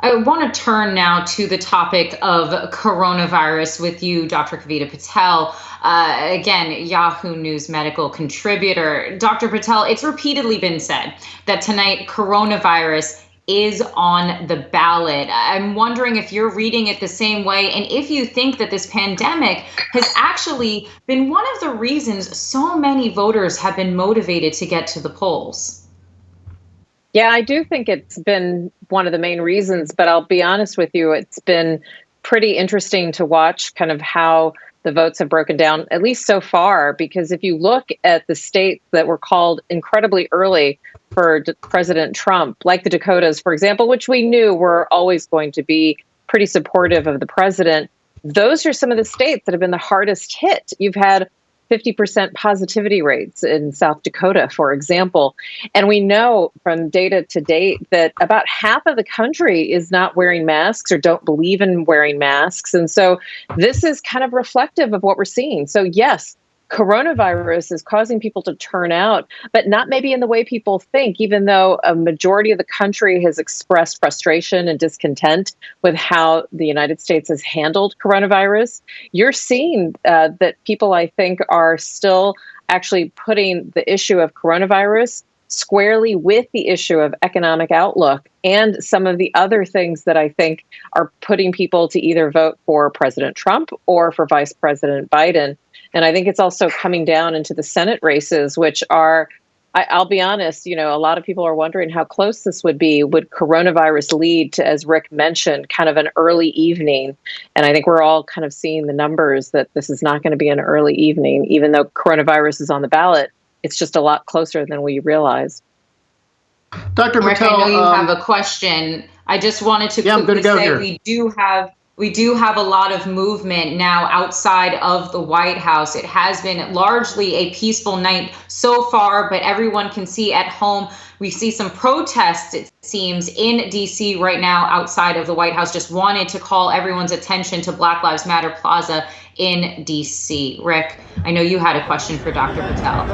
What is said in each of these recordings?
I want to turn now to the topic of coronavirus with you, Dr. Kavita Patel. Again, Yahoo News medical contributor. Dr. Patel, it's repeatedly been said that tonight coronavirus is on the ballot. I'm wondering if you're reading it the same way and if you think that this pandemic has actually been one of the reasons so many voters have been motivated to get to the polls. Yeah, I do think it's been one of the main reasons, but I'll be honest with you, it's been pretty interesting to watch kind of how the votes have broken down, at least so far, because if you look at the states that were called incredibly early for President Trump, like the Dakotas, for example, which we knew were always going to be pretty supportive of the president, those are some of the states that have been the hardest hit. You've had 50% positivity rates in South Dakota, for example. And we know from data to date that about half of the country is not wearing masks or don't believe in wearing masks. And so this is kind of reflective of what we're seeing. So, yes, coronavirus is causing people to turn out, but not maybe in the way people think, even though a majority of the country has expressed frustration and discontent with how the United States has handled coronavirus. You're seeing that people, I think, are still actually putting the issue of coronavirus squarely with the issue of economic outlook and some of the other things that I think are putting people to either vote for President Trump or for Vice President Biden. And I think it's also coming down into the Senate races, which are, I'll be honest, a lot of people are wondering how close this would be. Would coronavirus lead to, as Rick mentioned, kind of an early evening? And I think we're all kind of seeing the numbers that this is not going to be an early evening, even though coronavirus is on the ballot. It's just a lot closer than we realized. Dr. Rick, Patel, I know you have a question. I just wanted to quickly say here. we do have a lot of movement now outside of the White House. It has been largely a peaceful night so far, but everyone can see at home. We see some protests, it seems, in D.C. right now outside of the White House. Just wanted to call everyone's attention to Black Lives Matter Plaza in D.C. Rick, I know you had a question for Dr. Patel.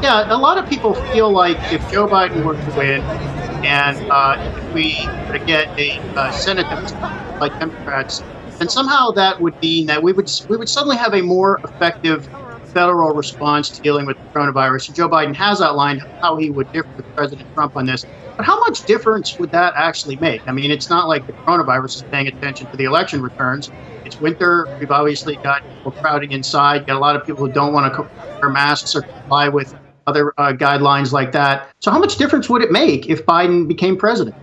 Yeah, a lot of people feel like if Joe Biden were to win and if we were to get a Senate that was like Democrats, then somehow that would mean that we would suddenly have a more effective federal response to dealing with the coronavirus. And Joe Biden has outlined how he would differ with President Trump on this. But how much difference would that actually make? I mean, it's not like the coronavirus is paying attention to the election returns. It's winter. We've obviously got people crowding inside. Got a lot of people who don't want to wear masks or comply with other guidelines like that. So how much difference would it make if Biden became president?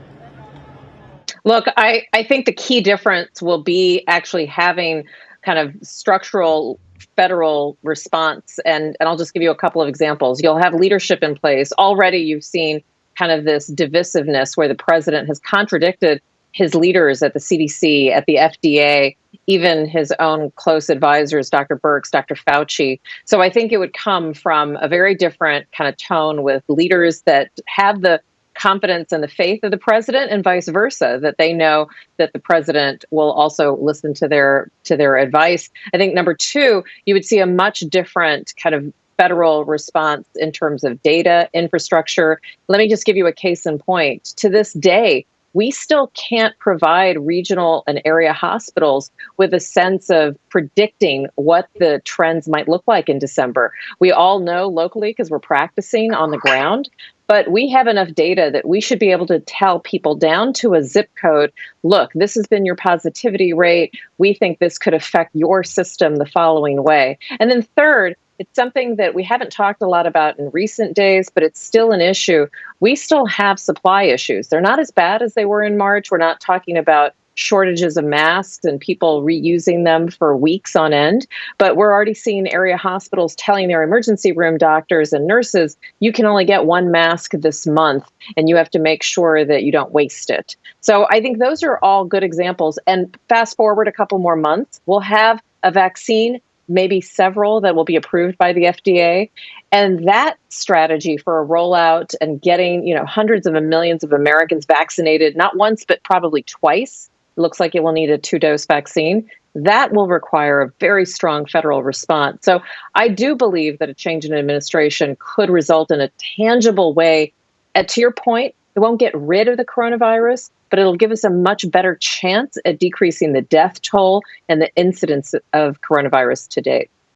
Look, I think the key difference will be actually having kind of structural federal response. And I'll just give you a couple of examples. You'll have leadership in place. Already you've seen kind of this divisiveness where the president has contradicted his leaders at the CDC, at the FDA, even his own close advisors, Dr. Birx, Dr. Fauci. So I think it would come from a very different kind of tone with leaders that have the confidence and the faith of the president and vice versa, that they know that the president will also listen to their advice. I think number two, you would see a much different kind of federal response in terms of data infrastructure. Let me just give you a case in point. To this day, we still can't provide regional and area hospitals with a sense of predicting what the trends might look like in December. We all know locally because we're practicing on the ground, but we have enough data that we should be able to tell people down to a zip code, look, this has been your positivity rate. We think this could affect your system the following way. And then third, it's something that we haven't talked a lot about in recent days, but it's still an issue. We still have supply issues. They're not as bad as they were in March. We're not talking about shortages of masks and people reusing them for weeks on end, but we're already seeing area hospitals telling their emergency room doctors and nurses, you can only get one mask this month and you have to make sure that you don't waste it. So I think those are all good examples. And fast forward a couple more months, we'll have a vaccine, maybe several that will be approved by the FDA. And that strategy for a rollout and getting, hundreds of millions of Americans vaccinated, not once, but probably twice, looks like it will need a 2-dose vaccine. That will require a very strong federal response. So I do believe that a change in administration could result in a tangible way. To your point, it won't get rid of the coronavirus, but it'll give us a much better chance at decreasing the death toll and the incidence of coronavirus to date.